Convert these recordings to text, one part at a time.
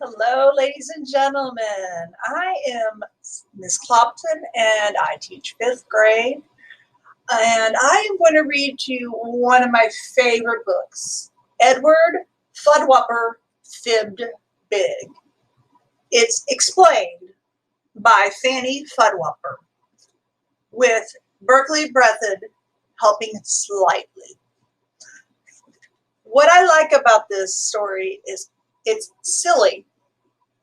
Hello, ladies and gentlemen. I am Miss Clopton, and I teach 5th grade. And I am going to read to you one of my favorite books, Edward Fuddwhopper Fibbed Big. It's explained by Fanny Fuddwhopper, with Berkeley Breathed helping slightly. What I like about this story is it's silly.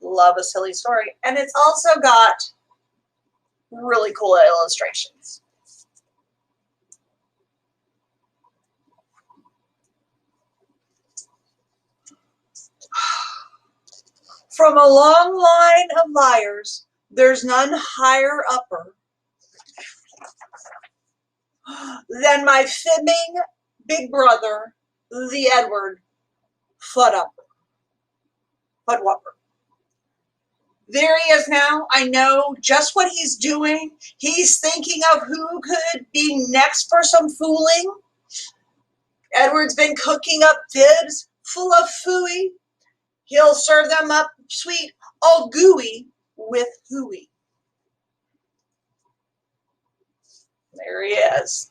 Love a silly story. And it's also got really cool illustrations. From a long line of liars, there's none higher upper than my fibbing big brother, the Edward Fuddwhopper. There he is now. I know just what he's doing. He's thinking of who could be next for some fooling. Edward's been cooking up fibs full of phooey. He'll serve them up sweet, all gooey with hooey. There he is.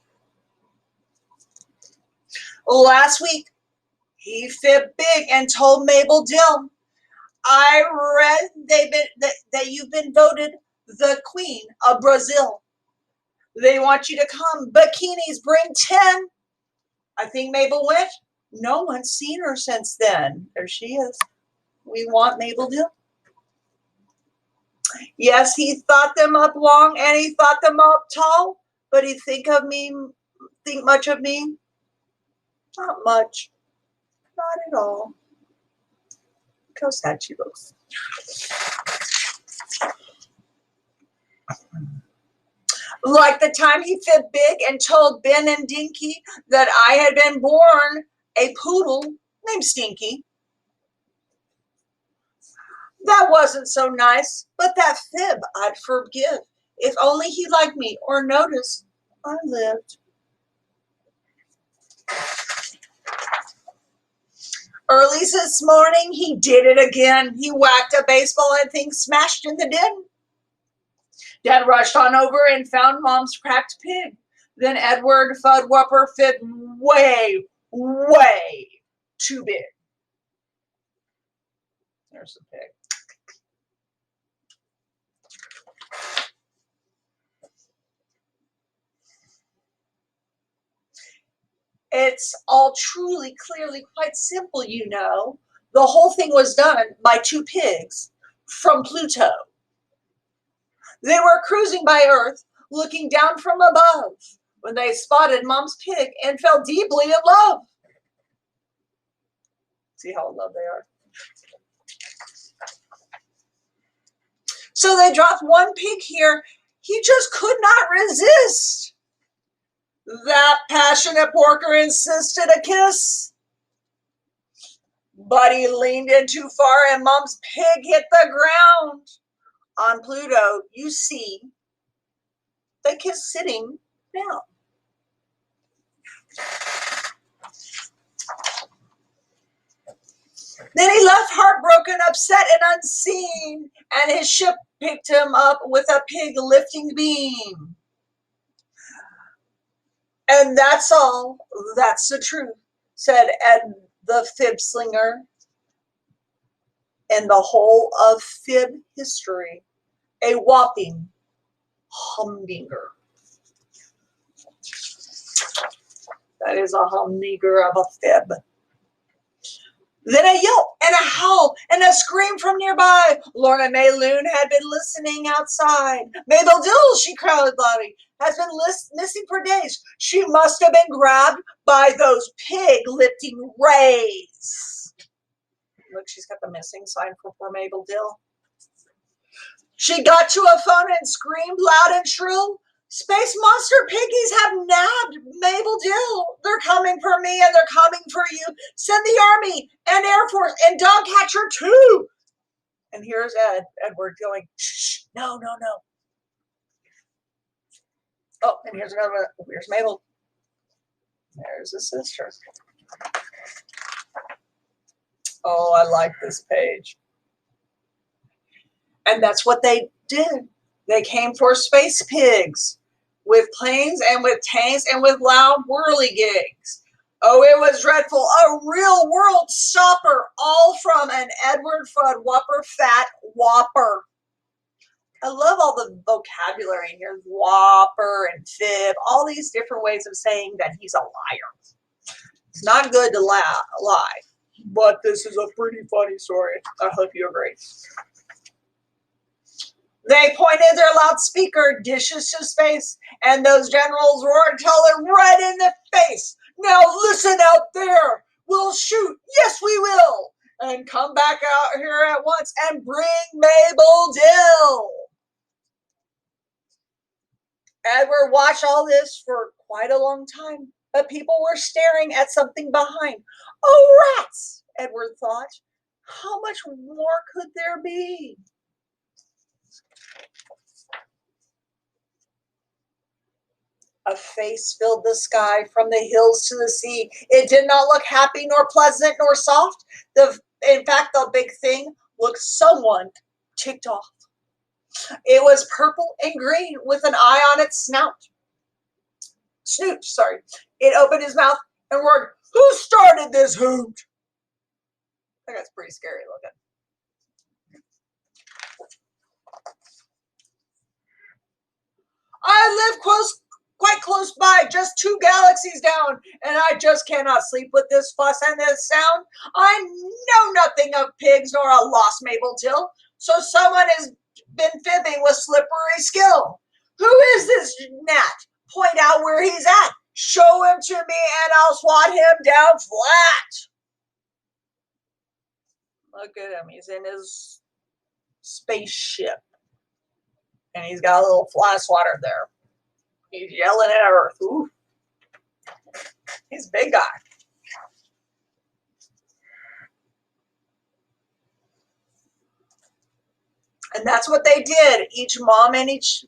Last week, he fibbed big and told Mabel Dill, I read that you've been voted the Queen of Brazil. They want you to come. Bikinis bring 10. I think Mabel went. No one's seen her since then. There she is. We want Mabel Dill. Yes, he thought them up long and he thought them up tall, but he think much of me? Not much. Not at all. Look how sad she looks. Like the time he fibbed big and told Ben and Dinky that I had been born a poodle named Stinky. That wasn't so nice, but that fib I'd forgive if only he liked me or noticed I lived. Early this morning, he did it again. He whacked a baseball and things smashed in the den. Dad rushed on over and found Mom's cracked pig. Then Edward Fuddwhopper fibbed way, way too big. There's the pig. It's all truly, clearly quite simple, you know. The whole thing was done by 2 pigs from Pluto. They were cruising by Earth, looking down from above, when they spotted Mom's pig and fell deeply in love. See how in love they are. So they dropped one pig here. He just could not resist. That passionate porker insisted a kiss. But he leaned in too far and Mom's pig hit the ground. On Pluto, you see, they kiss sitting down. Then he left heartbroken, upset, and unseen, and his ship picked him up with a pig lifting beam. And that's all. That's the truth, said Ed the Fib Slinger. In the whole of fib history, a whopping humdinger. That is a humdinger of a fib. Then a yelp and a howl and a scream from nearby. Lorna May Loon had been listening outside. Mabel Dill, she cried loudly, has been missing for days. She must have been grabbed by those pig-lifting rays. Look, she's got the missing sign for poor Mabel Dill. She got to a phone and screamed loud and shrill. Space monster piggies have nabbed Mabel Dill. They're coming for me and they're coming for you. Send the Army and Air Force and Dogcatcher too. And here's Edward going, shh, no. Oh, and here's another one. Here's Mabel. There's the sister. Oh, I like this page. And that's what they did. They came for space pigs with planes and with tanks and with loud whirligigs. Oh, it was dreadful. A real world stopper, all from an Edward Fudd Whopper Fat Whopper. I love all the vocabulary in here. Whopper and fib, all these different ways of saying that he's a liar. It's not good to lie, but this is a pretty funny story. I hope you agree. They pointed their loudspeaker dishes to space, and those generals roared till it right in the face. Now listen out there. We'll shoot. Yes, we will. And come back out here at once and bring Mabel Dill. Edward watched all this for quite a long time, but people were staring at something behind. Oh, rats, Edward thought. How much more could there be? A face filled the sky from the hills to the sea. It did not look happy, nor pleasant, nor soft. In fact, the big thing looked someone ticked off. It was purple and green with an eye on its snout. Snoot, sorry. It opened his mouth and roared, "Who started this hoot?" I think that's pretty scary looking. I live quite close by, just 2 galaxies down, and I just cannot sleep with this fuss and this sound. I know nothing of pigs nor a lost Mabel Dill, so someone has been fibbing with slippery skill. Who is this gnat? Point out where he's at. Show him to me and I'll swat him down flat. Look at him. He's in his spaceship. And he's got a little fly swatter there. He's yelling at Earth. Ooh. He's a big guy. And that's what they did. Each mom and each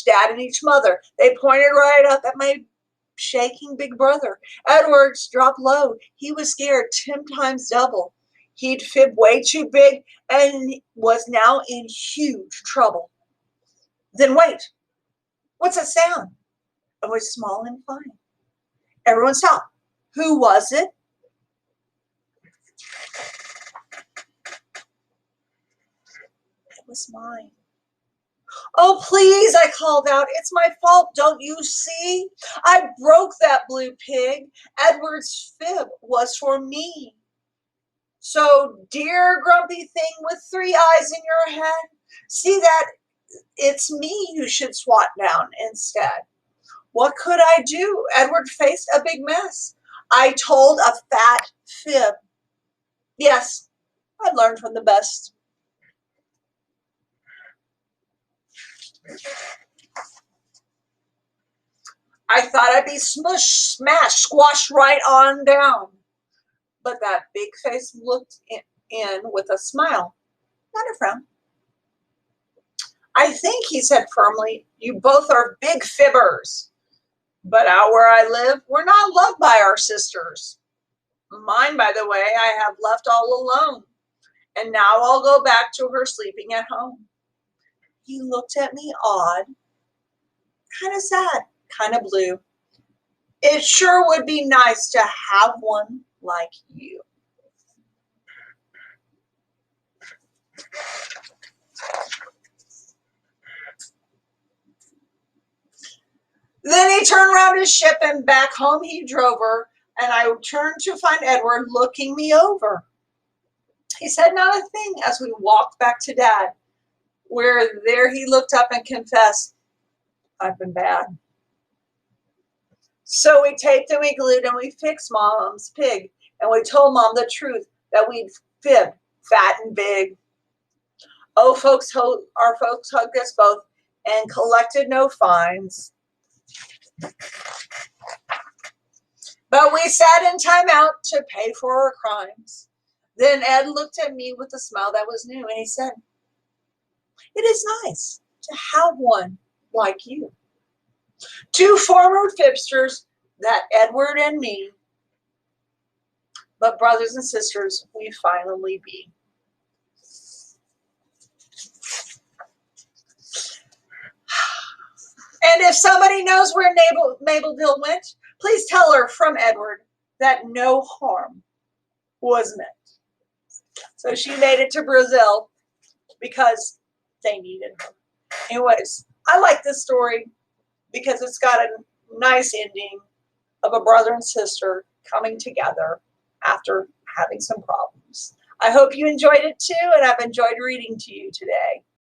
dad and each mother. They pointed right up at my shaking big brother. Edwards dropped low. He was scared 10 times double. He'd fibbed way too big and was now in huge trouble. Then wait. What's that sound? It was small and fine. Everyone stopped. Who was it? It was mine. Oh, please, I called out. It's my fault, don't you see? I broke that blue pig. Edward's fib was for me. So, dear grumpy thing with 3 eyes in your head, see that it's me you should swat down instead. What could I do? Edward faced a big mess. I told a fat fib. Yes, I learned from the best. I thought I'd be smushed, smashed, squashed right on down. But that big face looked in with a smile, not a frown. I think, he said firmly, you both are big fibbers. But out where I live, we're not loved by our sisters. Mine, by the way, I have left all alone. And now I'll go back to her sleeping at home. He looked at me odd, kind of sad, kind of blue. It sure would be nice to have one like you. Then he turned around his ship and back home he drove her, and I turned to find Edward looking me over. He said not a thing as we walked back to Dad, where there he looked up and confessed, I've been bad. So we taped and we glued and we fixed Mom's pig, and we told Mom the truth that we'd fibbed fat and big. Oh, our folks hugged us both and collected no fines. But we sat in time out to pay for our crimes. Then Ed looked at me with a smile that was new, and he said, it is nice to have one like you. 2 former fibsters, that Edward and me. but brothers and sisters we finally be. And if somebody knows where Mabel Dill went, please tell her from Edward that no harm was meant. So she made it to Brazil because they needed her. Anyways, I like this story because it's got a nice ending of a brother and sister coming together after having some problems. I hope you enjoyed it too, and I've enjoyed reading to you today.